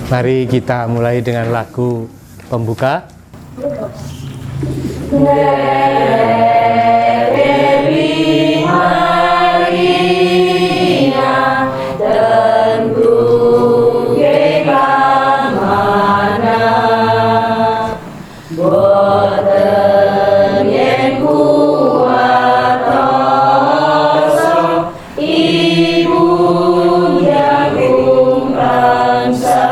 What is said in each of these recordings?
Mari kita mulai dengan lagu pembuka. Dewi Maria tentu kekamana boten yen kuwatoso ibu jagung bangsa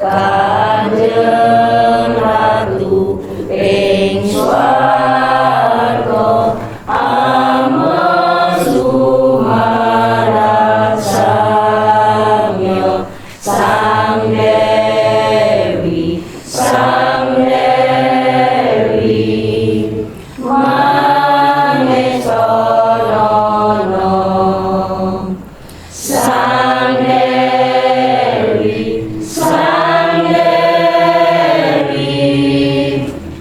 Kanjeng Ratu ing swarga amazumarat samya Sang Dewi Manesonono Sang Dewi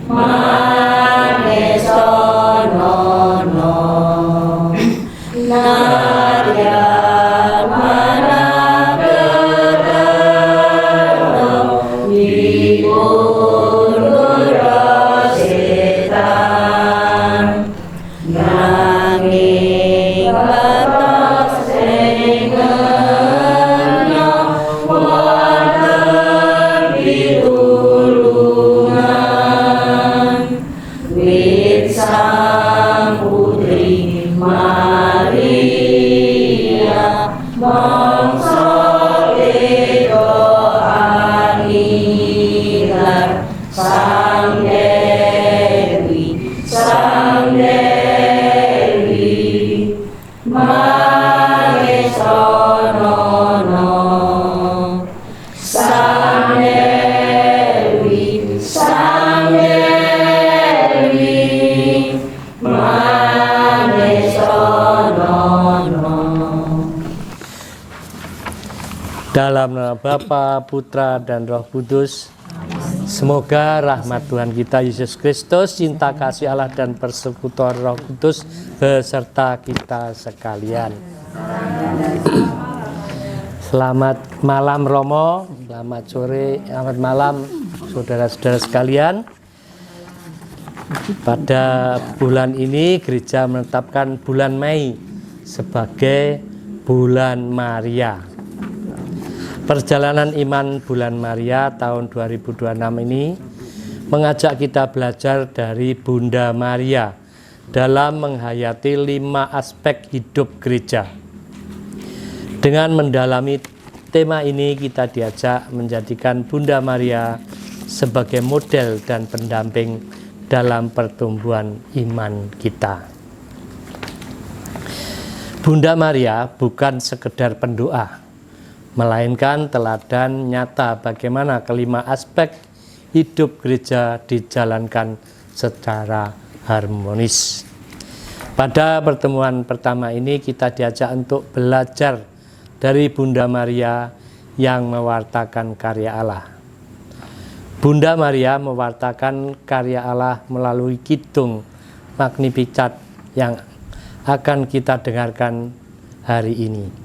Manesonono Nadyan Manaketerno dipun setan nanging batas engenya wonten pitulungan wit Sang Putri Maria mangsa eda anilar Sang Dewi Manesonono Sang Dewi Manesonono. Dalam nama Bapa, Putra, dan Roh Kudus. Semoga rahmat Tuhan kita Yesus Kristus, cinta kasih Allah dan persekutuan Roh Kudus beserta kita sekalian. Selamat malam Romo, selamat sore, selamat malam saudara-saudara sekalian. Pada bulan ini gereja menetapkan bulan Mei sebagai bulan Maria. Perjalanan iman bulan Maria tahun 2026 ini mengajak kita belajar dari Bunda Maria dalam menghayati 5 aspek hidup gereja. Dengan mendalami tema ini kita diajak menjadikan Bunda Maria sebagai model dan pendamping dalam pertumbuhan iman kita. Bunda Maria bukan sekedar pendoa, melainkan teladan nyata bagaimana kelima aspek hidup gereja dijalankan secara harmonis. Pada pertemuan pertama ini kita diajak untuk belajar dari Bunda Maria yang mewartakan karya Allah. Bunda Maria mewartakan karya Allah melalui kidung Magnificat yang akan kita dengarkan hari ini.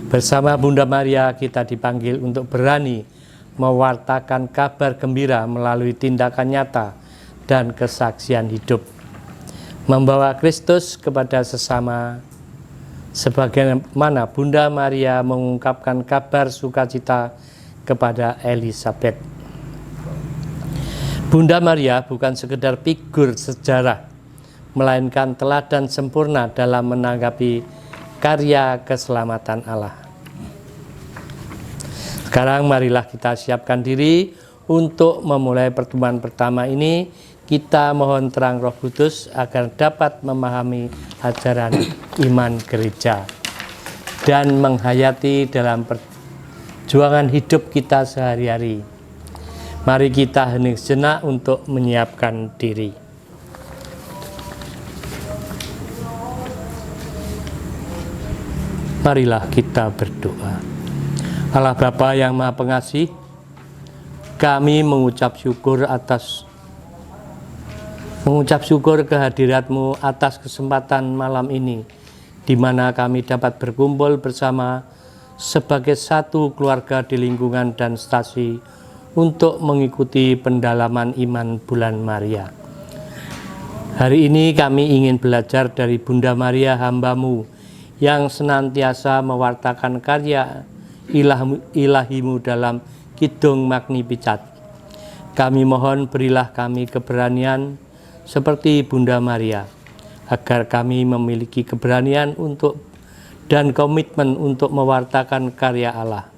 Bersama Bunda Maria kita dipanggil untuk berani mewartakan kabar gembira melalui tindakan nyata dan kesaksian hidup. Membawa Kristus kepada sesama sebagaimana Bunda Maria mengungkapkan kabar sukacita kepada Elizabeth. Bunda Maria bukan sekedar figur sejarah, melainkan teladan sempurna dalam menanggapi karya keselamatan Allah. Sekarang marilah kita siapkan diri untuk memulai pertemuan pertama ini. Kita mohon terang Roh Kudus agar dapat memahami ajaran iman gereja dan menghayati dalam perjuangan hidup kita sehari-hari. Mari kita hening sejenak untuk menyiapkan diri. Marilah kita berdoa. Allah Bapa yang Maha Pengasih, kami mengucap syukur kehadirat-Mu atas kesempatan malam ini, di mana kami dapat berkumpul bersama sebagai satu keluarga di lingkungan dan stasi untuk mengikuti pendalaman iman bulan Maria. Hari ini kami ingin belajar dari Bunda Maria hamba-Mu yang senantiasa mewartakan karya ilahi-Mu dalam Kidung Magnificat. Kami mohon berilah kami keberanian seperti Bunda Maria, agar kami memiliki keberanian untuk dan komitmen untuk mewartakan karya Allah.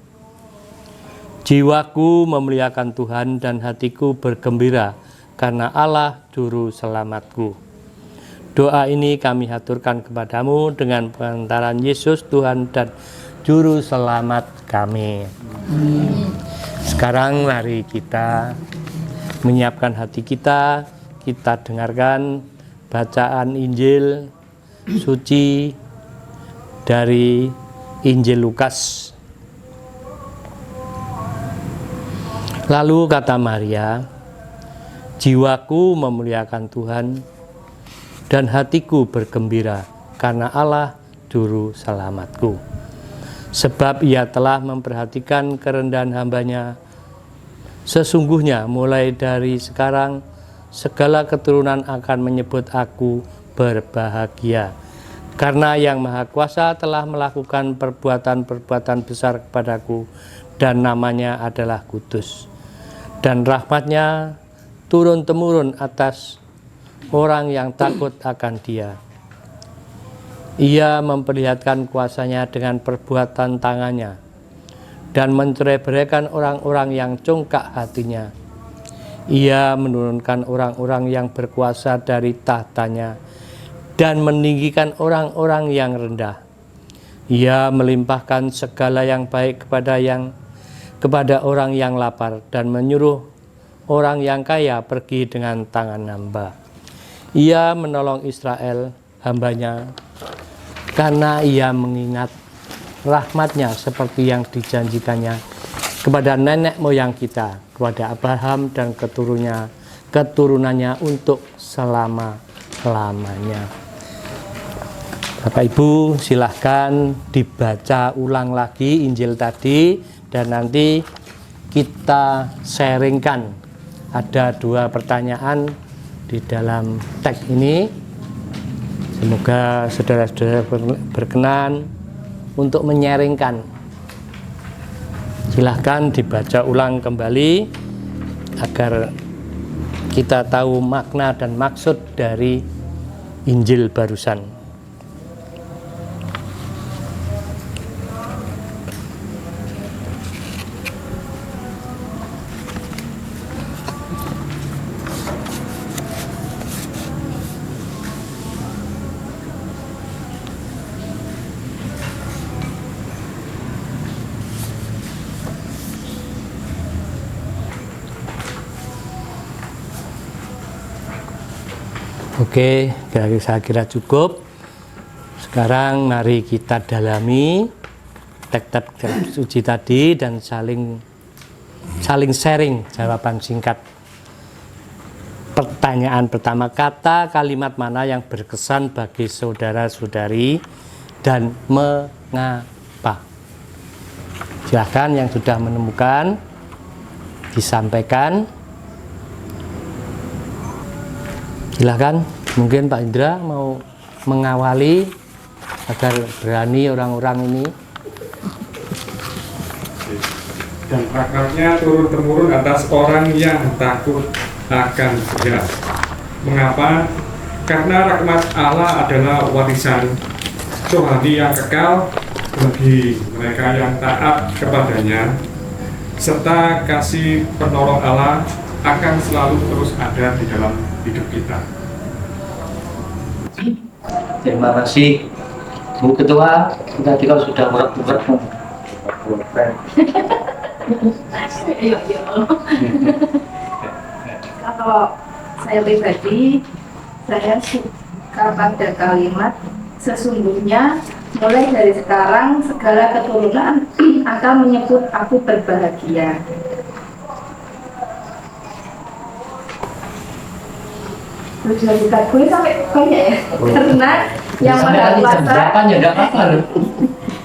Jiwaku memuliakan Tuhan dan hatiku bergembira karena Allah Juru Selamatku. Doa ini kami haturkan kepadamu dengan pengantaran Yesus Tuhan dan Juru Selamat kami. Sekarang mari kita menyiapkan hati kita, kita dengarkan bacaan Injil suci dari Injil Lukas. Lalu kata Maria, jiwaku memuliakan Tuhan dan hatiku bergembira karena Allah Juru Selamatku. Sebab Ia telah memperhatikan kerendahan hamba-Nya. Sesungguhnya mulai dari sekarang segala keturunan akan menyebut aku berbahagia, karena Yang Maha Kuasa telah melakukan perbuatan-perbuatan besar kepadaku, dan namanya adalah kudus. Dan rahmat-Nya turun-temurun atas orang yang takut akan Dia. Ia memperlihatkan kuasa-Nya dengan perbuatan tangannya, dan mencerai-beraikan orang-orang yang congkak hatinya. Ia menurunkan orang-orang yang berkuasa dari tahtanya, dan meninggikan orang-orang yang rendah. Ia melimpahkan segala yang baik kepada orang yang lapar, dan menyuruh orang yang kaya pergi dengan tangan hamba. Ia menolong Israel, hamba-Nya, karena Ia mengingat rahmat-Nya seperti yang dijanjikannya kepada nenek moyang kita, kepada Abraham dan keturunannya untuk selama-lamanya. Bapak Ibu, silahkan dibaca ulang lagi Injil tadi, dan nanti kita sharingkan. Ada 2 pertanyaan di dalam teks ini. Semoga saudara-saudara berkenan untuk menyaringkan. Silahkan dibaca ulang kembali agar kita tahu makna dan maksud dari Injil barusan. Oke, saya kira cukup. Sekarang mari kita dalami teks-teks suci tadi dan saling sharing jawaban singkat. Pertanyaan pertama, kata kalimat mana yang berkesan bagi saudara-saudari dan mengapa? Silahkan yang sudah menemukan disampaikan. Silahkan, mungkin Pak Indra mau mengawali agar berani orang-orang ini. Dan rahmatnya turun-temurun atas orang yang takut akan Dia. Mengapa? Karena rahmat Allah adalah warisan rohani yang kekal bagi mereka yang taat kepadanya, serta kasih penolong Allah akan selalu terus ada di dalam hidup kita. Terima kasih Bu Ketua. Tadi kau sudah berat-berat. Kalau saya pribadi, saya suka pada kalimat sesungguhnya mulai dari sekarang segala keturunan akan menyebut aku berbahagia. Terus kita gue sampai banyak ya, karena yang Maha Kuasa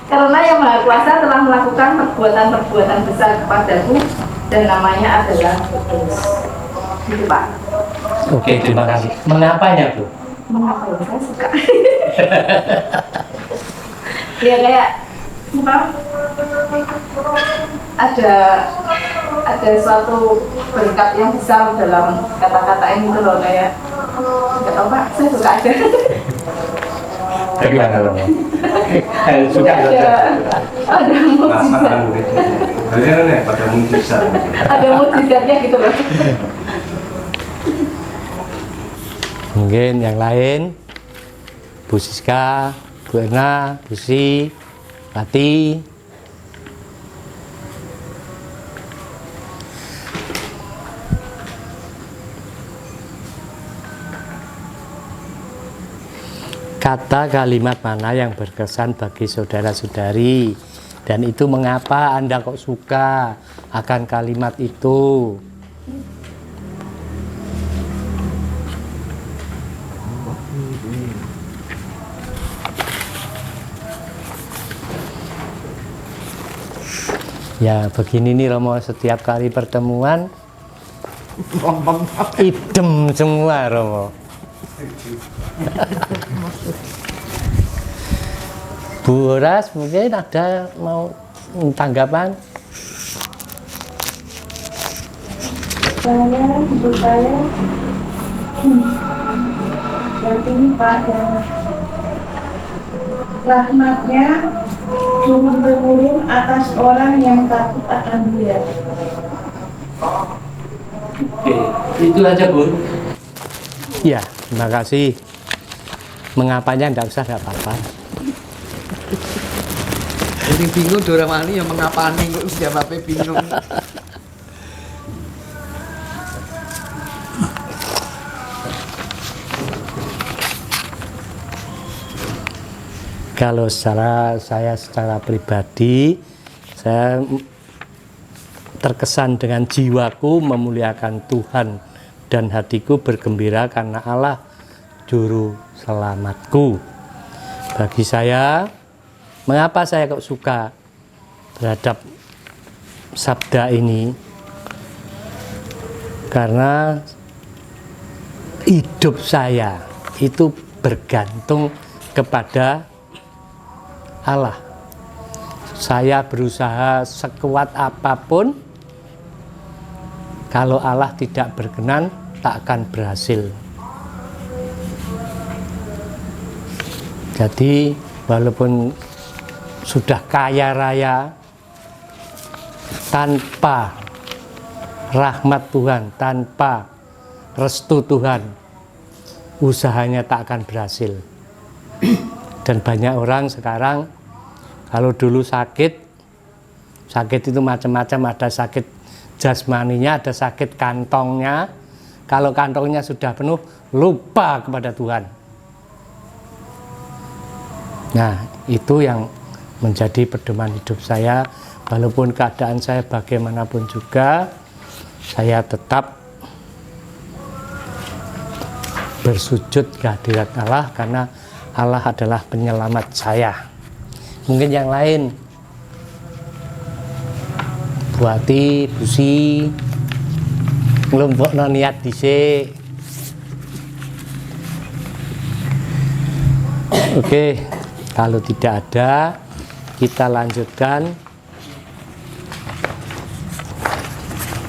Karena Yang Maha Kuasa telah melakukan perbuatan-perbuatan besar kepadaku dan namanya adalah kudus. Gitu Pak. Oke, terima kasih. Mengapanya, Bu? Mengapa ya? Saya suka. Ya kayak apa? Ada suatu berkat yang besar dalam kata-kata ini tuh loh, kayak nggak tahu Pak, saya suka aja. Bagaimana, Romo? Suka Ada mujizat. Pada mujizat. Ada mujizatnya gitu loh. Mungkin yang lain, Bu Siska, Bu Erna, Bu Si, Pati. Kata kalimat mana yang berkesan bagi saudara-saudari, dan itu mengapa Anda kok suka akan kalimat itu? Ya begini nih Romo, setiap kali pertemuan idem semua Romo. Bu Horas mungkin ada mau tanggapan? Menurut saya berarti pada rahmatnya turun-temurun atas orang yang takut akan Dia. Oke, itu aja Bu. Ya, terima kasih. Mengapanya enggak usah, enggak apa-apa. Jadi bingung Doramani yang mengapa nih kok jawabnya bingung. Kalau saya secara pribadi, saya terkesan dengan jiwaku memuliakan Tuhan dan hatiku bergembira karena Allah juru selamatku. Bagi saya, mengapa saya kok suka terhadap sabda ini? Karena hidup saya itu bergantung kepada Allah. Saya berusaha sekuat apapun, kalau Allah tidak berkenan, tak akan berhasil. Jadi, walaupun sudah kaya raya, tanpa rahmat Tuhan, tanpa restu Tuhan, usahanya tak akan berhasil. Dan banyak orang sekarang, kalau dulu sakit itu macam-macam, ada sakit jasmaninya, ada sakit kantongnya. Kalau kantongnya sudah penuh, lupa kepada Tuhan. Nah, itu yang menjadi pedoman hidup saya. Walaupun keadaan saya bagaimanapun juga, saya tetap bersujud kehadirat Allah, karena Allah adalah penyelamat saya. Mungkin yang lain, Buati, Busi, ngelompokno niat dhisik. Oke, kalau tidak ada, kita lanjutkan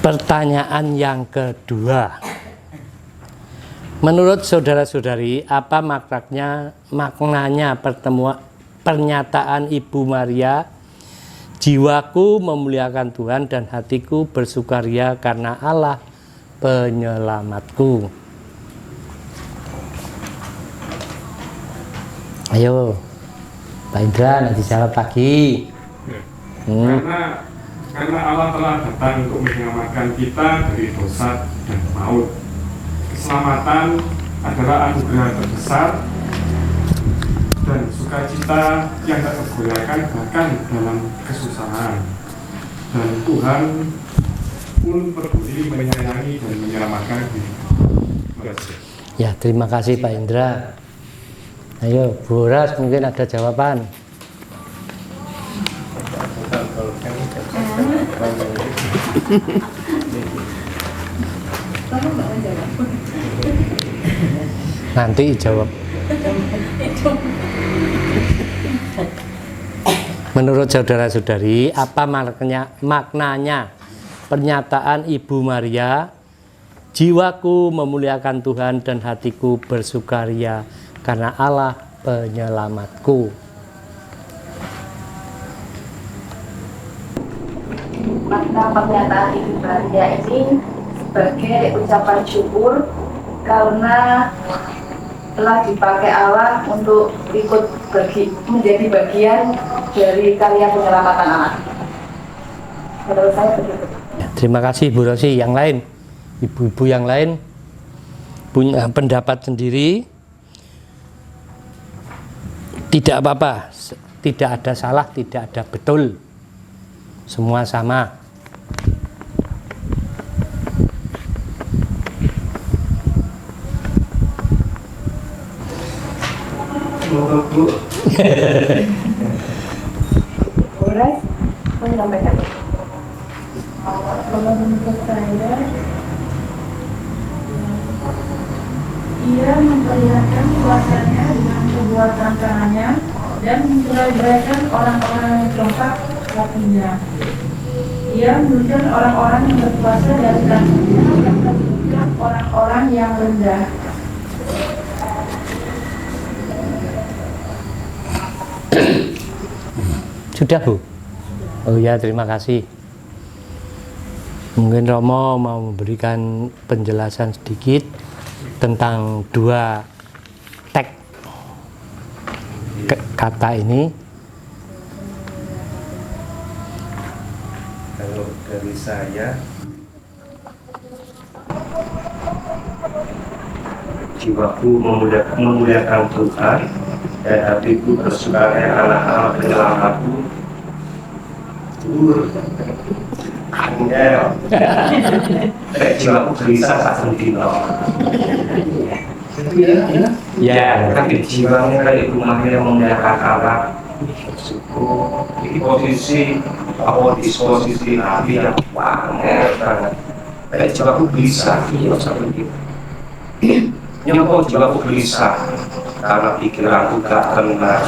pertanyaan yang kedua. Menurut saudara-saudari, apa maknanya pernyataan Ibu Maria, jiwaku memuliakan Tuhan dan hatiku bersukaria karena Allah penyelamatku? Ayo, Pak Indra, nanti jawab lagi. Karena Allah telah datang untuk menyelamatkan kita dari dosa dan maut. Keselamatan adalah anugerah terbesar dan sukacita yang tak tergoyahkan bahkan dalam kesusahan. Dan Tuhan pun peduli menyayangi dan menyelamatkan diri. Terima kasih. Ya, terima kasih Pak Indra. Ayo, Bu Horas mungkin ada jawaban. Nanti jawab. Menurut saudara-saudari, apa maknanya pernyataan Ibu Maria, jiwaku memuliakan Tuhan dan hatiku bersukaria karena Allah penyelamatku? Makna pernyataan Ibu Maria ini sebagai ucapan syukur karena telah dipakai Allah untuk ikut menjadi bagian dari karya penyelamatan anak. Menurut saya begitu. Terima kasih Bu Rosi. Yang lain, ibu-ibu yang lain punya pendapat sendiri. Tidak apa-apa, tidak ada salah, tidak ada betul, semua sama. Boleh menyampaikan. Kalau menurut saya, ia memperlihatkan kuasanya dengan perbuatan tangannya dan mencerdaikan orang-orang yang keempat hatinya. Ia menunjukkan orang-orang yang berkuasa dari kakinya dan menunjukkan orang-orang yang rendah. Sudah Bu? Oh ya, terima kasih. Mungkin Romo mau memberikan penjelasan sedikit tentang dua teks kata ini. Kalau dari saya, jiwaku memuliakan Tuhan dan hatiku bersukaria anak-anak penyelamatku. Angel, jiwaku gelisah saat dino. Ya, tapi jiwanya kayak rumahnya memuliakan Allah. Bersyukur. Ini posisi disposisi hati yang banget banget. Kayak jiwaku gelisah, iya sampai gitu. Nyoko jiwaku gelisah karena pikiranku gak tenang,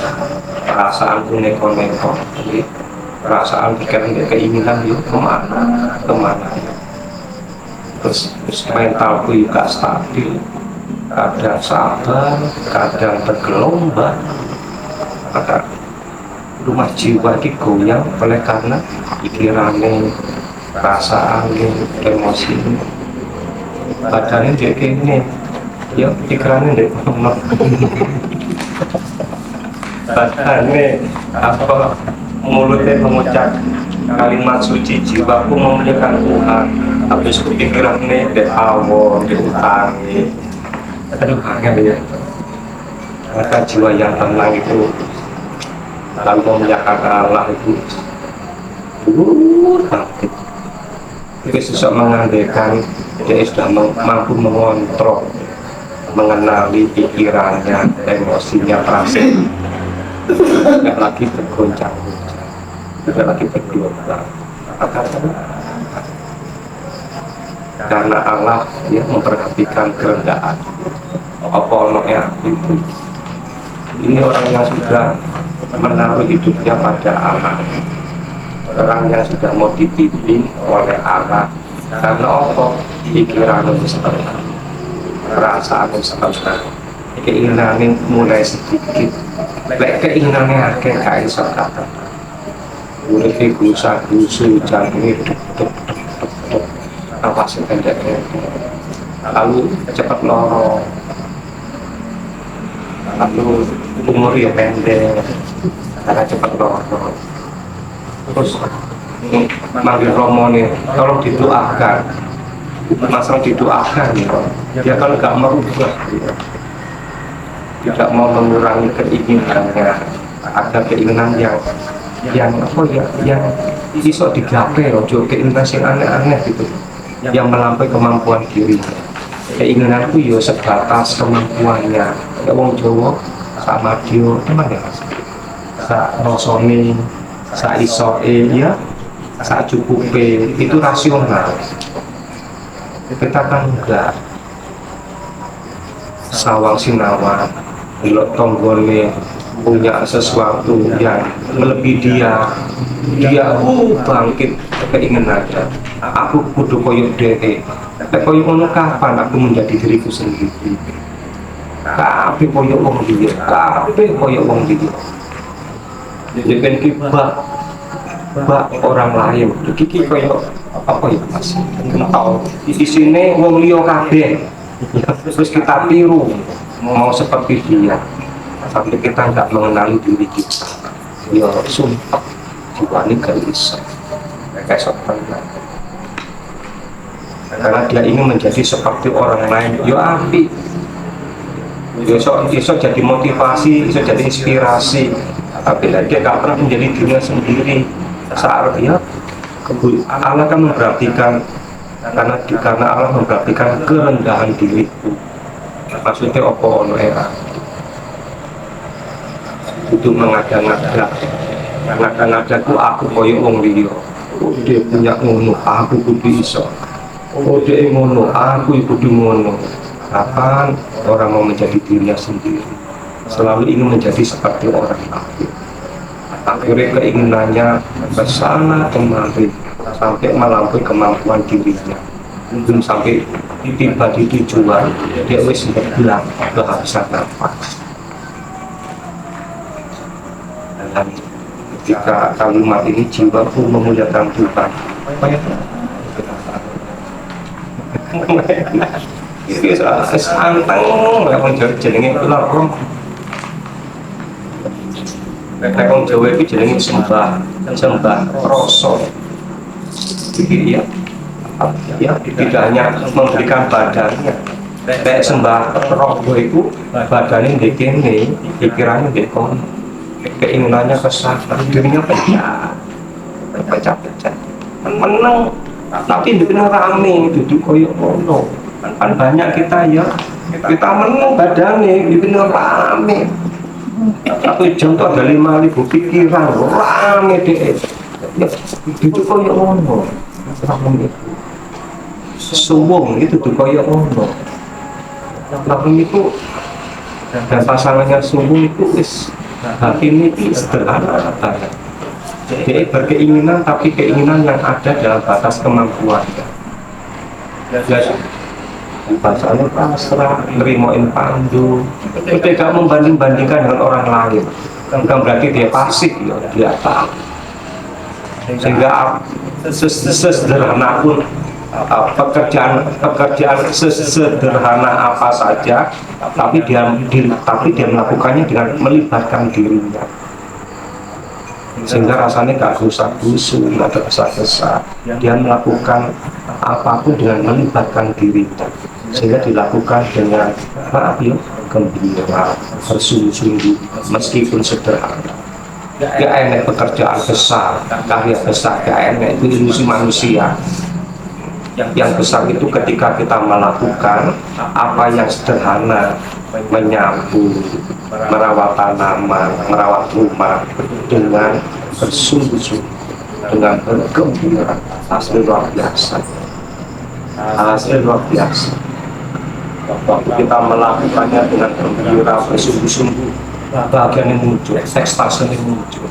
perasaanku neko-neko, perasaan pikiran keinginan yuk kemana terus mentalku juga stabil, kadang sabar, kadang bergelombang, maka rumah jiwa ini goyang oleh karena pikirannya, perasaannya, emosi, badannya dia kene, ya pikirannya dia badannya apa, mulutnya mengucap kalimat suci, jiwaku memuliakan Tuhan, habis pikirannya di awal, di utangi, aduh angel ya. Maka jiwa yang tenang itu lalu memuliakan Allah itu bangkit. Itu susah mengandalkan dia sudah mampu mengontrol, mengenali pikirannya, emosinya, perasaan, tidak lagi bergoncang-goncang, tidak lagi bergelombang. Karena Allah ya memperhatikan kerendahan. Apa itu? Ini orang yang sudah menaruh hidupnya pada Allah, orang yang sudah mau dibimbing oleh Allah. Karena apa? Pikiran setengah, perasaan setengah, keinginannya mulai sedikit. Keinginannya akhirnya kain sekata. Mulai gusa-gusu, jangan nafasnya pendek, lalu cepat lorong, lalu umur ya pendek, karena cepat lorong. Terus manggil Romo nih, tolong didoakan, masalah didoakan ya kalau nggak merubah, tidak mau mengurangi keinginannya, ada keinginan yang apa ya, yang bisa digapai, ojo keinginan yang aneh-aneh gitu, yang melampaui kemampuan diri. Keinginanku ya sebatas kemampuannya. Ya wong Jawa sama dia teman ya, sa rosone, sa isoe ya, saat cukup itu rasional. Kita kan enggak sawang sinawang, delok tonggone punya sesuatu yang melebihi dia bangkit keinginannya. Aku kudu koyok dhewe. Koyok ngono kapan aku menjadi diriku sendiri? Kabeh koyok wong liya, kabeh koyok wong liya. Jadi bak orang lain. Iki koyok apa ya Mas? Kental. Di sini wong liya kabeh. Terus kita tiru mau seperti dia. Sampai kita tidak mengenali diri kita, ya sumpah jiwa ini gak bisa kesok karena dia ingin menjadi seperti orang lain. Ya api, ya so jadi motivasi, so jadi inspirasi, tapi dia gak pernah menjadi dirinya sendiri. Saat dia Allah kan memperhatikan, karena Allah memperhatikan kerendahan diriku. Maksudnya apa ono era itu mengada-ngada aku koyo wong liya. Dia punya ngono, aku kudu iso. Dia ngono, aku kudu ngono. Kapan orang mau menjadi dirinya sendiri? Selalu ingin menjadi seperti orang lain. Akhirnya keinginannya kesana kemari sampai melampaui kemampuan dirinya. Belum sampai tiba di tujuan, dia wis berbilang kehabisan nafas. Dan ketika kalimat ini jiwaku memuliakan Tuhan, ini santang orang Jawa jenenge lorong. Orang Jawa itu jenenge sembah rasa. Ya, tidak hanya memberikan badannya. Kayak sembah roh itu badannya di kene, pikirannya di kono. Keinginannya kesana, dirinya pecah, menang, tapi dikena rame, duduk koyok ngono. Kan banyak kita ya, kita menang badannya, dikena rame. Satu jam itu ada 5.000 pikiran, rame deh. Duduk koyok ngono, rame. Suwung itu duduk koyok ngono. Lalu itu dan pasangannya suwung itu ini sederhana banget. Jadi berkeinginan, tapi keinginan yang ada dalam batas kemampuannya. Jadi bahasanya pasrah, nerimain pandu, tidak membanding-bandingkan dengan orang lain. Bukan berarti dia pasif, ya, dia tahu. Sehingga sesederhana pun pekerjaan sesederhana apa saja, tapi dia melakukannya dengan melibatkan dirinya, sehingga rasanya gak gusak-gusuk, gak tergesa-gesa. Dia melakukan apapun dengan melibatkan dirinya, sehingga dilakukan dengan gembira, bersungguh-sungguh meskipun sederhana. Gak enak pekerjaan besar, karya besar, gak enak, itu ilusi manusia. Yang besar itu ketika kita melakukan apa yang sederhana, menyapu, merawat tanaman, merawat rumah dengan bersungguh-sungguh, dengan bergembira. Hasil luar biasa, hasil luar biasa. Waktu kita melakukannya dengan gembira, bersungguh-sungguh, bahagia yang muncul, ekstase yang muncul,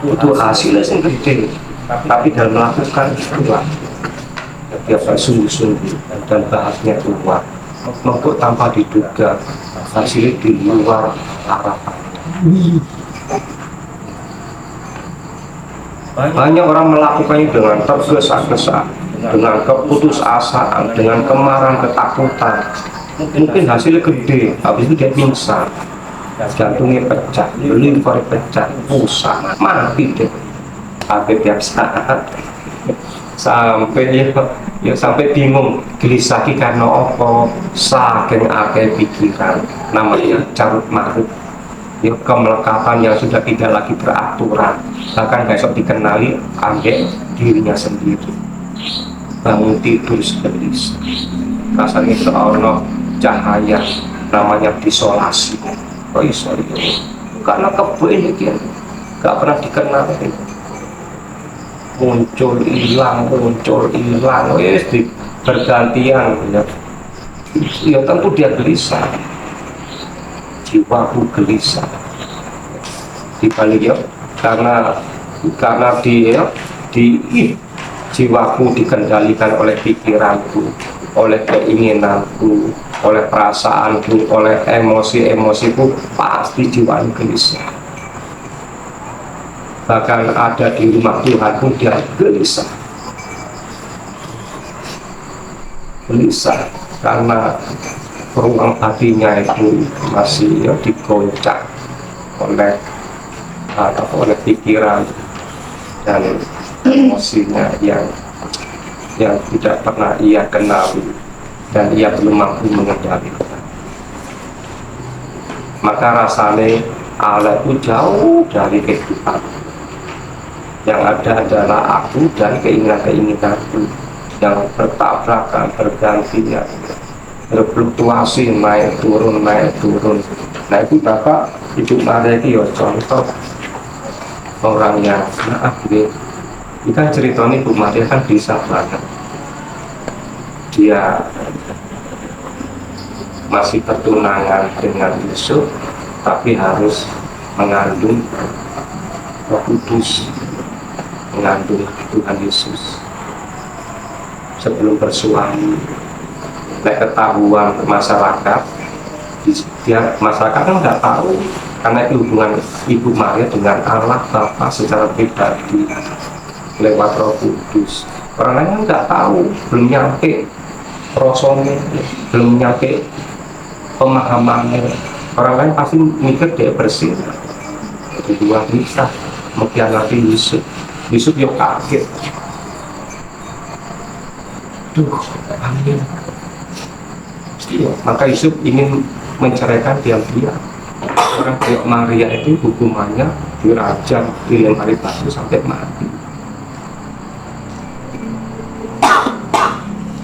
itu hasilnya yang gede. Tapi dalam melakukan itulah dia bersungguh-sungguh dan bahagia keluar. Mengkut tanpa diduga, hasilnya di luar harapan. Banyak orang melakukannya dengan tergesa-gesa, dengan keputusasaan, dengan kemarahan, ketakutan. Mungkin hasilnya gede, habis itu dia pingsan, jantungnya pecah, liver pecah, pusat, mati deh. Tapi tiap saat sampai sampai bingung, gelisah karena apa, saking akeh pikiran, namanya carut marut. Ya, kemelekapan yang sudah tidak lagi beraturan, bahkan besok dikenali ambek dirinya sendiri. Bangun tidur gelisah, rasanya seolah cahaya, namanya isolasi. Oh iso, karena kebo ini gak pernah dikenali. muncul hilang wis bergantian ya. Ya tentu dia gelisah, jiwaku gelisah dibalik ya, karena dia jiwaku dikendalikan oleh pikiranku, oleh keinginanku, oleh perasaanku, oleh emosi-emosiku, pasti jiwaku gelisah. Bahkan ada di rumah Tuhan pun dia gelisah karena ruang hatinya itu masih ya, digoncang oleh pikiran dan emosinya yang tidak pernah ia kenali dan ia belum mampu mengendalikan. Maka rasanya Allah itu jauh dari kehidupan. Yang ada adalah aku dan keinginan-keinginanku yang bertabrakan, bergantian, berfluktuasi, naik turun. Nah itu Bapak Ibu Maria itu ya contoh orang yang maaf gitu. Kita ceritanya Ibu Maria kan bisa banget. Dia masih bertunangan dengan Yusuf, tapi harus mengandung Roh Kudus, mengandung Tuhan Yesus sebelum bersuami. Ketahuan masyarakat, masyarakat kan nggak tahu, karena itu hubungan Ibu Maria dengan Allah Bapa secara pribadi lewat Roh Kudus. Orang lain nggak tahu, belum nyampe prosesnya, belum nyampe pemahamannya. Orang lain pasti mikir dia bersih, kedua bisa mengkhianati Yusuf ya kaget. Amin. Maka Yusuf ingin menceraikan diam-diam. Orang kayak Maria itu hukumannya dirajam, dilempari batu sampai mati.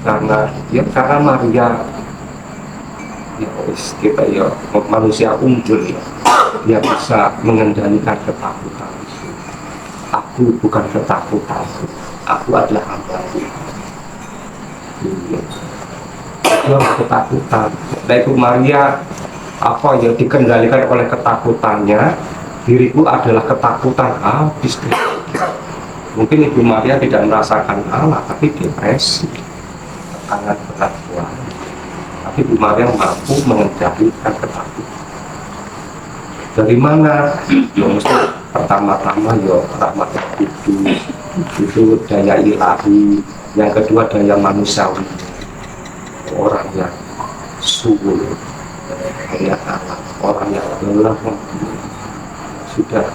Karena Maria ya kita ya manusia unggul ya, dia bisa mengendalikan ketakutan. Aku bukan ketakutan, aku adalah hamba-Mu. Dia ketakutan. Nah Ibu Maria apa ya dikendalikan oleh ketakutannya, diriku adalah ketakutan habis. Mungkin Ibu Maria tidak merasakan Allah, tapi depresi, tekanan berat kuat. Tapi Ibu Maria mampu mengendalikan ketakutan. Dari mana? Ya mesti pertama-tama ya rahmat Kudus, itu daya ilahi. Yang kedua daya manusiawi, orang yang subur, daya Allah, orang yang lelah sudah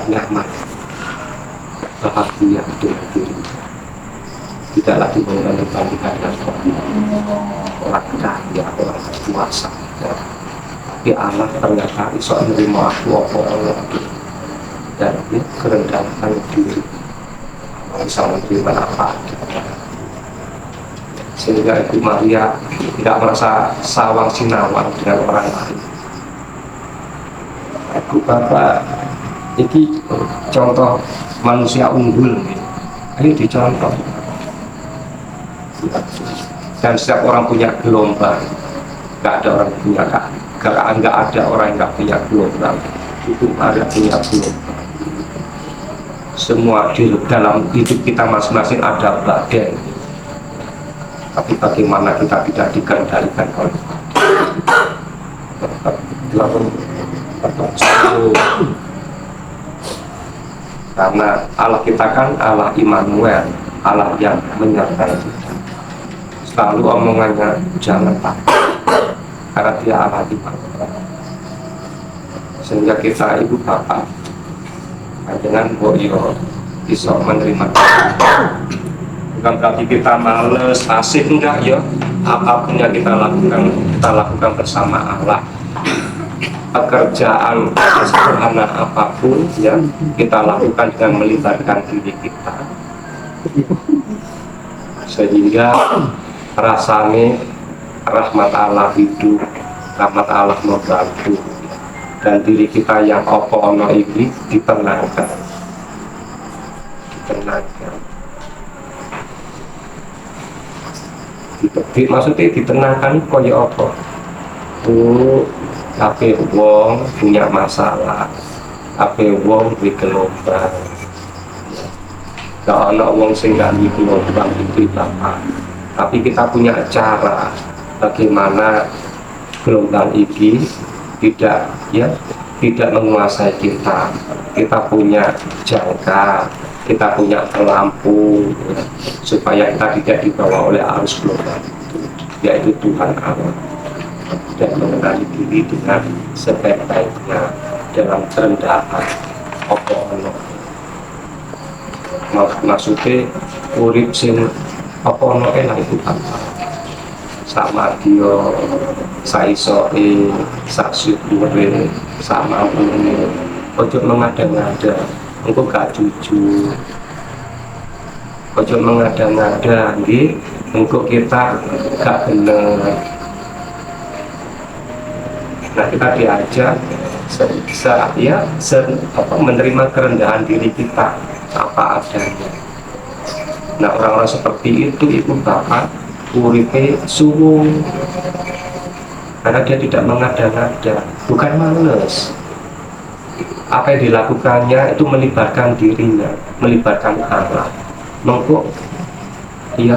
nyaman, bahagia dengan diri, tidak lagi membandingkan dengan orang kaya, orang berkuasa. Tapi Allah ternyata bisa menerima aku apa dan dia kerendahkan diri, bisa menerima apa sehingga Ibu Maria tidak merasa sawang sinawang dengan orang lain. Ibu Bapak ini contoh manusia unggul, ayo dicontoh. Dan setiap orang punya gelombang, nggak ada orang punya nggak ada orang yang nggak punya gelombang. Ibu Maria punya gelombang. Semua di dalam hidup kita masing-masing ada badai, tapi bagaimana kita tidak dikendalikan oleh karena Allah kita kan Allah Immanuel, Allah yang menyertai kita. Selalu omongannya jangan takut, karena dia Allah Immanuel. Sehingga kita Ibu Bapak dengan boyo bisa menerima. Bukan berarti kita males, pasif, enggak ya. Apapun yang kita lakukan bersama Allah. Pekerjaan sederhana apapun ya kita lakukan dengan melibatkan diri kita, sehingga rasanya rahmat Allah hidup, rahmat Allah membantu, dan diri kita yang ono ini ditenangkan. tenangnya. Maksudnya ditenangkan kaya apa? Kabeh wong punya masalah, kabeh wong duwe gelombang. Gak ada wong sing gak duwe gelombang itu Bapak. Tapi kita punya cara bagaimana gelombang ini tidak menguasai kita. Kita punya jangka, kita punya lampu supaya kita tidak dibawa oleh arus gelombang itu, yaitu Tuhan Allah, dan mengenali diri dengan sebaik-baiknya dalam kerendahan apa-apa. Maksudnya urip sing apa-apa enak itu apa? Sama dia, saisoe, sasyukure, sama punya. Ojo mengada-ngada, engkau gak jujur. Ojo mengada-ngada, engkau kita gak bener. Nah, kita diajak menerima kerendahan diri kita apa adanya. Nah, orang-orang seperti itu Bapak uripe suwung, karena dia tidak mengada-ngada, bukan males. Apa yang dilakukannya itu melibatkan dirinya, melibatkan Allah. Mengko dia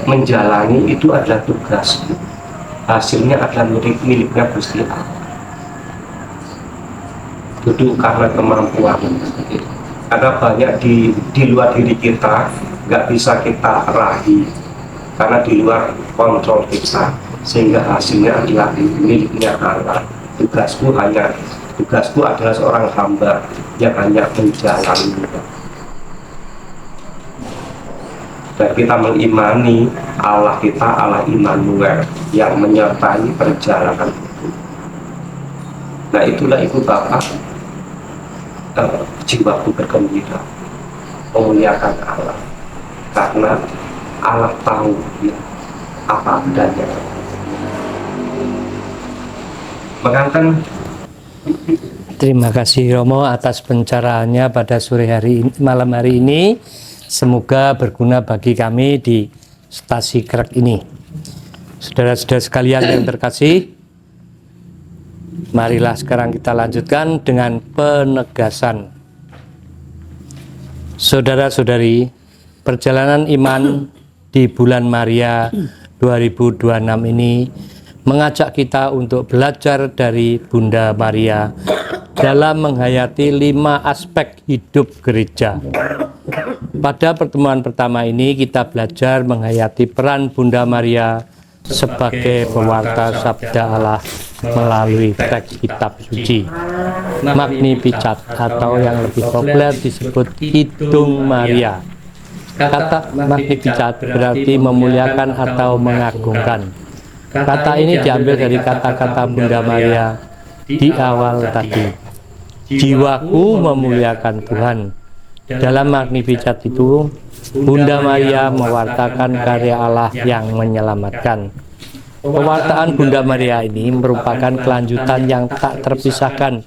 menjalani itu adalah tugas, hasilnya adalah miliknya Gusti Allah. Itu karena kemampuan. Karena banyak di luar diri kita nggak bisa kita raih, karena di luar kontrol kita, sehingga hasilnya adalah miliknya Allah. Tugasku adalah seorang hamba yang hanya menjalani. Dan kita mengimani Allah kita, Allah Immanuel, yang menyertai perjalanan itu. Nah, itulah Ibu Bapak, jiwaku bergembira, memuliakan Allah, karena Allah tahu ya, apa adanya. Mengangkat. Terima kasih Romo atas pencerahannya pada malam hari ini. Semoga berguna bagi kami di Stasi Krek ini. Saudara-saudara sekalian yang terkasih, marilah sekarang kita lanjutkan dengan penegasan. Saudara-saudari, perjalanan iman di bulan Maria 2026 ini mengajak kita untuk belajar dari Bunda Maria dalam menghayati 5 aspek hidup gereja. Pada pertemuan pertama ini kita belajar menghayati peran Bunda Maria sebagai pewarta sabda Allah melalui teks kitab suci Magnificat, atau yang lebih populer disebut Kidung Maria. Kata Magnificat berarti memuliakan atau mengagungkan. Kata ini diambil dari kata-kata Bunda Maria di awal tadi. Jiwaku memuliakan Tuhan. Dalam Magnificat itu, Bunda Maria mewartakan karya Allah yang menyelamatkan. Pewartaan Bunda Maria ini merupakan kelanjutan yang tak terpisahkan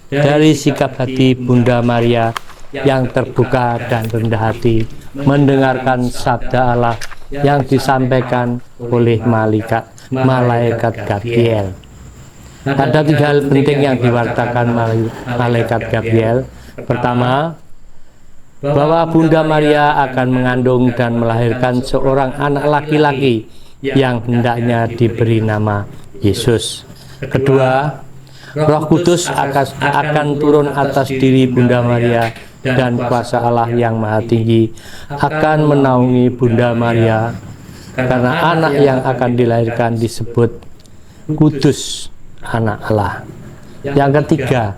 dari sikap hati Bunda Maria yang terbuka dan rendah hati mendengarkan sabda Allah yang disampaikan oleh malaikat Gabriel. Ada 3 hal penting yang diwartakan malaikat Gabriel. Pertama, bahwa Bunda Maria akan mengandung dan melahirkan seorang anak laki-laki yang hendaknya diberi nama Yesus. Kedua, Roh Kudus akan turun atas diri Bunda Maria, dan kuasa Allah yang Maha Tinggi akan menaungi Bunda Maria, karena anak yang akan dilahirkan disebut kudus, anak Allah. Yang ketiga,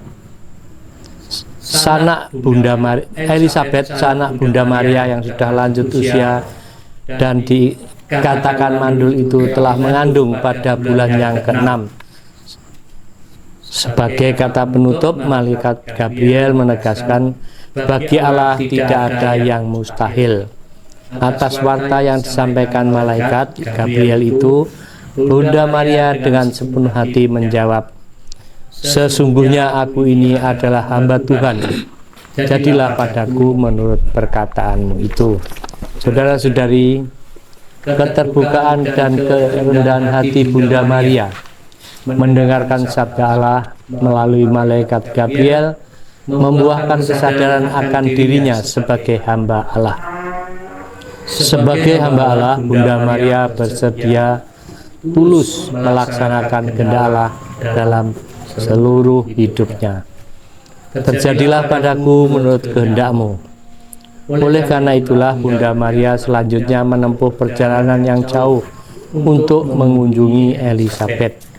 sanak Bunda Maria Elizabeth, sanak Bunda Maria yang sudah lanjut usia dan dikatakan mandul itu telah mengandung pada bulan yang ke-6. Sebagai kata penutup, malaikat Gabriel menegaskan bagi Allah tidak ada yang mustahil. Atas warta yang disampaikan malaikat Gabriel itu, Bunda Maria dengan sepenuh hati menjawab, "Sesungguhnya aku ini adalah hamba Tuhan, jadilah padaku menurut perkataanmu itu. Saudara-saudari, keterbukaan dan kerendahan hati Bunda Maria mendengarkan sabda Allah melalui malaikat Gabriel membuahkan kesadaran akan dirinya sebagai hamba Allah. Sebagai hamba Allah, Bunda Maria bersedia tulus melaksanakan kehendak Allah dalam seluruh hidupnya. Terjadilah padaku menurut kehendak-Mu. Oleh karena itulah Bunda Maria selanjutnya menempuh perjalanan yang jauh untuk mengunjungi Elizabeth.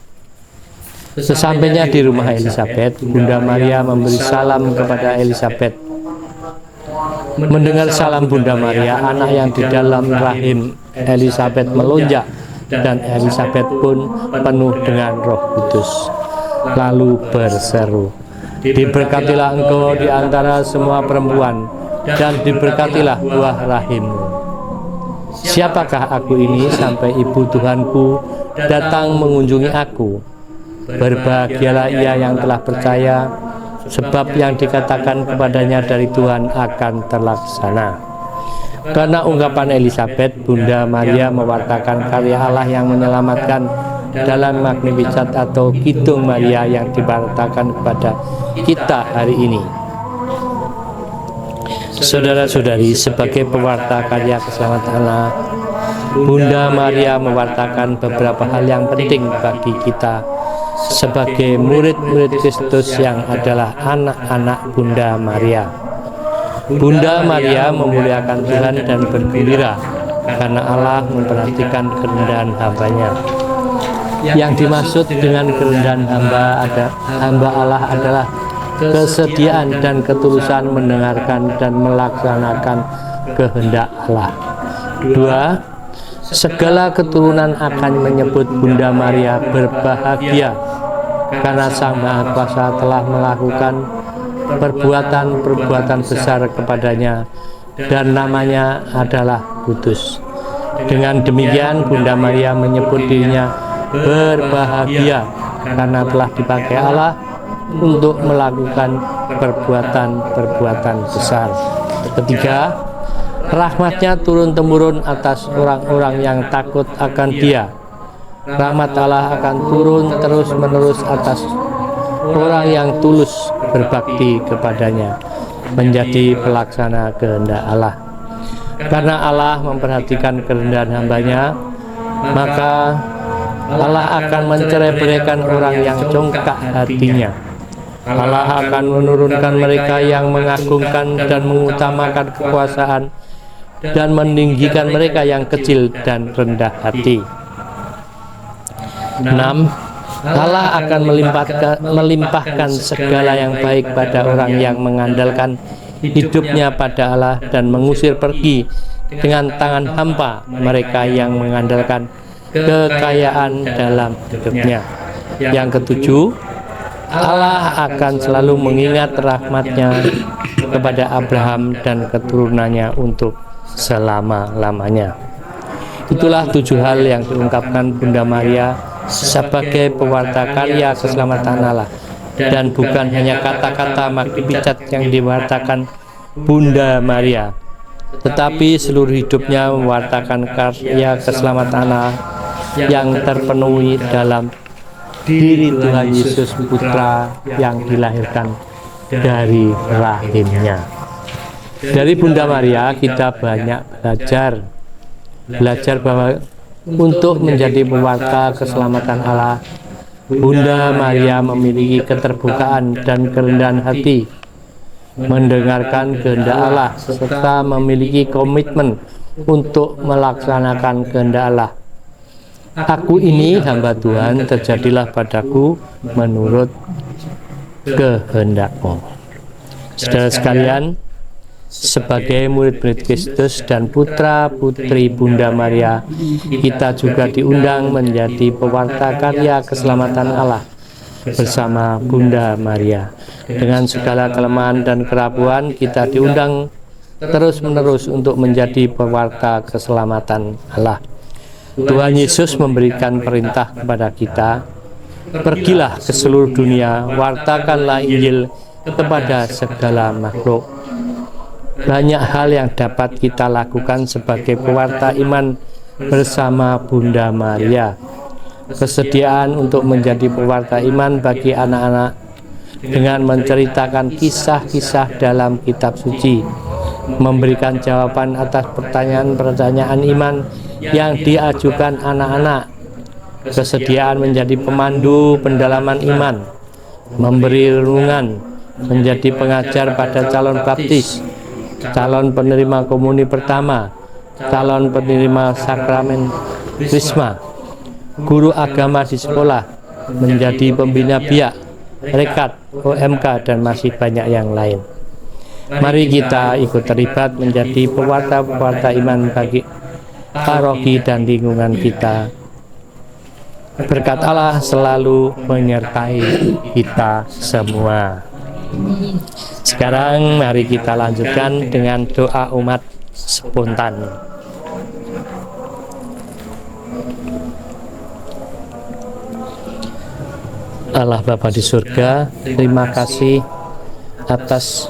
Sesampainya di rumah Elizabeth, Bunda Maria memberi salam kepada Elizabeth. Mendengar salam Bunda Maria, anak yang di dalam rahim Elizabeth melonjak dan Elizabeth pun penuh dengan Roh Kudus. Lalu berseru, "Diberkatilah engkau di antara semua perempuan, dan diberkatilah buah rahimmu. Siapakah aku ini sampai ibu Tuhanku datang mengunjungi aku? Berbahagialah ia yang telah percaya, sebab yang dikatakan kepadanya dari Tuhan akan terlaksana." Karena ungkapan Elizabeth, Bunda Maria mewartakan karya Allah yang menyelamatkan dalam Magnificat atau Kidung Maria yang diwartakan kepada kita hari ini. Saudara-saudari, sebagai pewarta karya keselamatan Allah, Bunda Maria mewartakan beberapa hal yang penting bagi kita sebagai murid-murid Kristus yang adalah anak-anak Bunda Maria. Bunda Maria memuliakan Tuhan dan bergembira karena Allah memperhatikan kerendahan hamba-Nya. Yang dimaksud dengan kerendahan hamba Allah adalah kesediaan dan ketulusan mendengarkan dan melaksanakan kehendak Allah. 2. Segala keturunan akan menyebut Bunda Maria berbahagia karena Sang Maha Kuasa telah melakukan perbuatan-perbuatan besar kepadanya dan namanya adalah kudus. Dengan demikian Bunda Maria menyebut dirinya berbahagia karena telah dipakai Allah untuk melakukan perbuatan-perbuatan besar. Ketiga, rahmat-Nya turun-temurun atas orang-orang yang takut akan Dia. Rahmat Allah akan turun terus-menerus atas orang yang tulus berbakti kepadanya, menjadi pelaksana kehendak Allah. Karena Allah memperhatikan kerendahan hamba-Nya, maka Allah akan mencerai-beraikan orang yang congkak hatinya. Allah akan menurunkan mereka yang mengagungkan dan mengutamakan kekuasaan dan meninggikan mereka yang kecil dan rendah hati. 6. Allah akan melimpahkan segala yang baik pada orang yang mengandalkan hidupnya pada Allah dan mengusir pergi dengan tangan hampa mereka yang mengandalkan kekayaan dalam hidupnya. Yang ketujuh, Allah akan selalu mengingat rahmat-Nya kepada Abraham dan keturunannya untuk selama-lamanya. Itulah 7 hal yang diungkapkan Bunda Maria sebagai pewarta karya keselamatan Allah, dan bukan hanya kata-kata Magnificat yang diwartakan Bunda Maria, tetapi seluruh hidupnya mewartakan karya keselamatan Allah yang terpenuhi dalam diri Tuhan Yesus Putra yang dilahirkan dari rahimnya. Dari Bunda Maria kita banyak belajar bahwa untuk menjadi pewarta keselamatan Allah, Bunda Maria memiliki keterbukaan dan kerendahan hati, mendengarkan kehendak Allah, serta memiliki komitmen untuk melaksanakan kehendak Allah. Aku ini hamba Tuhan, terjadilah padaku menurut kehendak-Mu. Saudara sekalian, sebagai murid-murid Kristus dan putra-putri Bunda Maria, kita juga diundang menjadi pewarta karya keselamatan Allah bersama Bunda Maria. Dengan segala kelemahan dan kerapuhan, kita diundang terus-menerus untuk menjadi pewarta keselamatan Allah. Tuhan Yesus memberikan perintah kepada kita, "Pergilah ke seluruh dunia, wartakanlah Injil kepada segala makhluk. Banyak hal yang dapat kita lakukan sebagai pewarta iman bersama Bunda Maria. Kesediaan untuk menjadi pewarta iman bagi anak-anak dengan menceritakan kisah-kisah dalam kitab suci, memberikan jawaban atas pertanyaan-pertanyaan iman yang diajukan anak-anak, kesediaan menjadi pemandu pendalaman iman, memberi renungan, menjadi pengajar pada calon baptis, calon penerima komuni pertama, calon penerima sakramen krisma, guru agama di sekolah, menjadi pembina biak, rekat, OMK, dan masih banyak yang lain. Mari kita ikut terlibat menjadi pewarta-pewarta iman bagi paroki dan lingkungan kita. Berkat Allah selalu menyertai kita semua. Sekarang mari kita lanjutkan dengan doa umat spontan. Allah Bapa di surga, terima kasih atas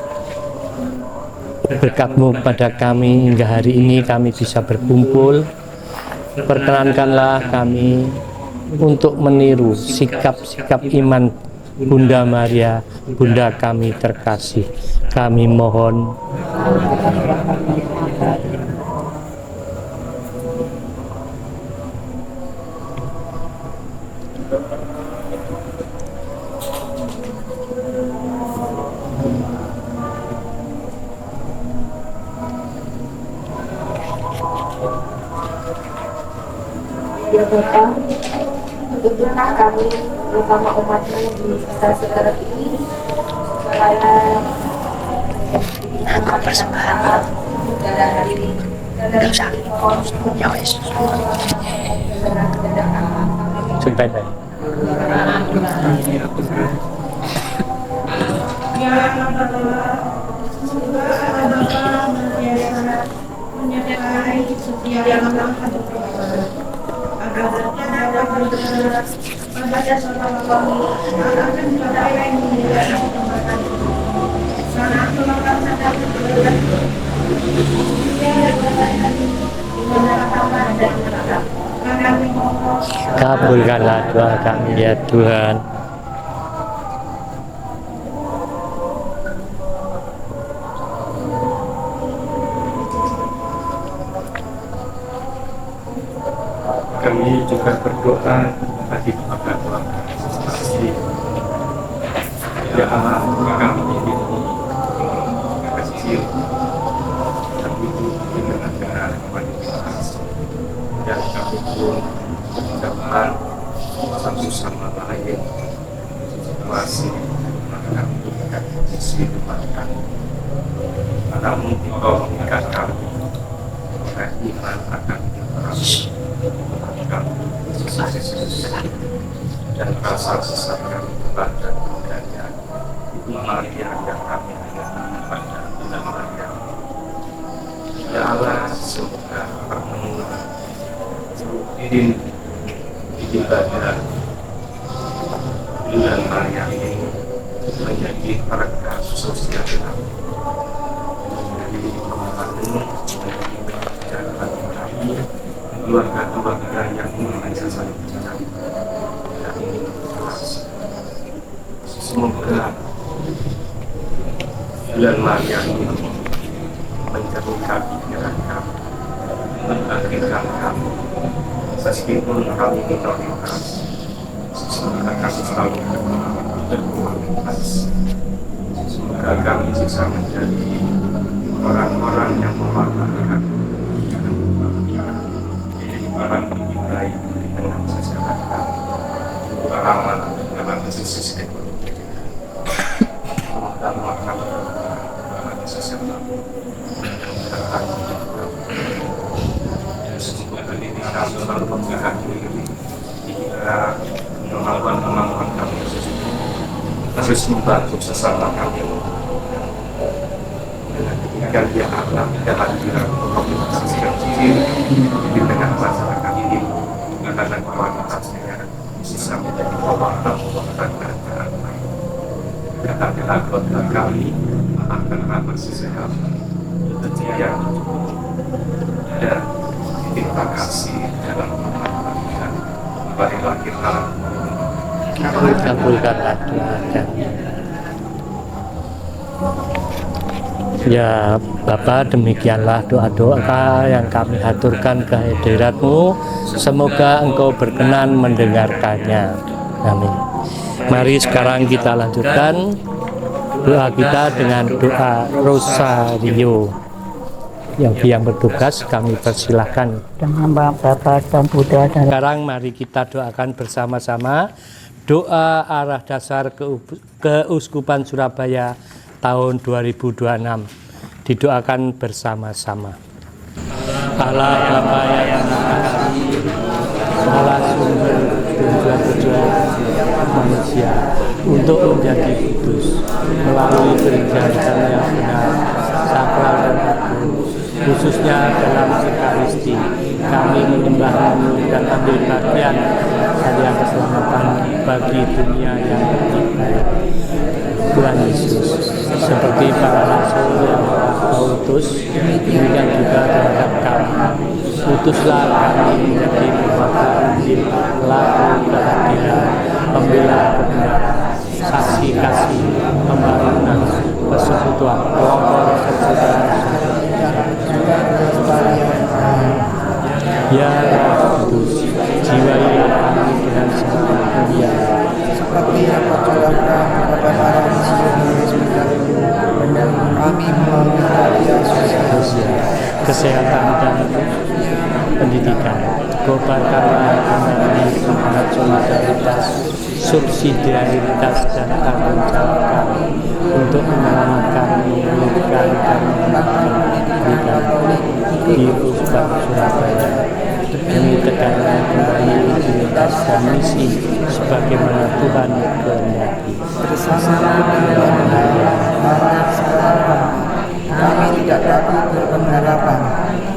berkat-Mu pada kami hingga hari ini kami bisa berkumpul. Perkenankanlah kami untuk meniru sikap-sikap iman Bunda Maria, Bunda kami terkasih. Kami mohon. Ya Bapa, tuntunlah kami, terutama umat-Mu di masa sekarang ini, supaya persembahan dari Sebentar. Ya Bapa, menyertai setiap langkah agar dapat bergerak pada suatu kami akan mencapai yang menjadi kesempatan. Sangat melakukan sangat bergerak. Kabulkanlah doa kami ya Tuhan. Kami juga berdoa bagi kepada Tuhan kasih. Ya Allah, kami ini kecil, tapi itu dengan negara kualitas, dan kami pun mendapat satu sama lain situasi kami akan sisi depan kami. Namun Engkau mengikat kami, oleh iman akan kami. Dan rasa sesat kami kepada budaya Ibu Maria yang kami hayati pada Bunda Maria. Ya Allah, semoga pertemuan rutin ibadah Bunda Maria ini menjadi berkat sosial kami, menjadi pengalaman, menjadi perjalanan kami, keluarga-keluarga yang mengajar saling berjalan dan ini terasa. Semoga bulan Maria ini mencerminkan pikiran kami, membangkitkan kami, meskipun kami minoritas. Semoga kami selalu berkualitas. Semoga kami bisa menjadi orang-orang yang mewartakan orang yang baik di tengah masyarakat kami, aman dalam sisi ekonomi, dan makan dalam sisi semoga ini kami selalu membuka diri jika melakukan kemampuan kami terus membantu sesama kami dengan demikian dia akan dapat komunikasi kecil di tengah masyarakat ini karena kualitasnya bisa menjadi pewarta dan kepada keluarga kami akan rahmat sehat yang dan terima kasih dalam pengabdian. Marilah kita kabulkanlah doa kami. Ya Bapa, demikianlah doa-doa yang kami aturkan ke hadirat-Mu. Semoga Engkau berkenan mendengarkannya. Amin. Mari sekarang kita lanjutkan doa kita dengan doa Rosario. Yang bertugas kami persilahkan. Nama Bapa dan Putra dan Sekarang mari kita doakan bersama-sama doa arah dasar Keuskupan Surabaya tahun 2026. Didoakan bersama-sama. Allah Bapa yang Maha Kasih, Allah sumber tujuan manusia untuk menjadi kudus melalui perencanaan yang benar, sakral dan agung, khususnya dalam Ekaristi. Kami menyembah-Mu dan ambil bagian hadiah keselamatan bagi dunia yang tercipta. Tuhan Yesus, seperti para rasul yang Kau utus, demikian juga terhadap kami. Utuslah kami menjadi pembawa Injil, pelaku keadilan, pembela kebenaran, saksi kasih, pembangunan, persekutuan, pelopor persaudaraan. Ya Roh Kudus, jiwailah kami dengan semangat mulia, Seperti yang Kau curahkan kepada para misionaris kami melalui karya sosial, kesehatan dan pendidikan. Kobarkanlah kembali semangat solidaritas, subsidiaritas dan tanggung jawab kami untuk menyelamatkan, memulihkan dan meningkatkan di Uskupan Surabaya demi tegaknya kembali identitas dan misi sebagaimana Tuhan kehendaki. bersama kami tidak dapat berpengharapan.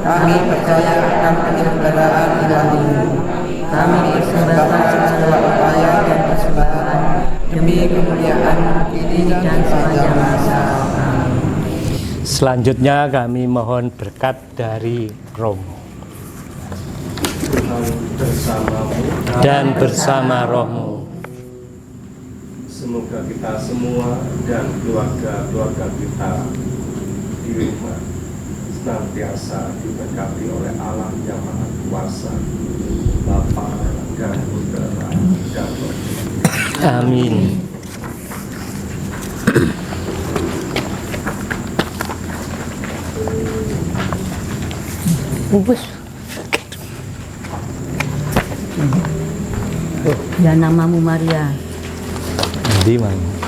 Kami percaya akan penyelenggaraan ilahi. Kami persembahkan segala upaya dan persembahan demi kemuliaan kini dan sepanjang masa. Selanjutnya kami mohon berkat dari Romo. Dan bersama Rohmu. semoga kita semua dan keluarga-keluarga kita di rumah senantiasa diberkati oleh Allah yang Maha Kuasa, Bapa dan Putra dan Roh Kudus. Amin. Bungkus. Ya namamu Maria. Di mana?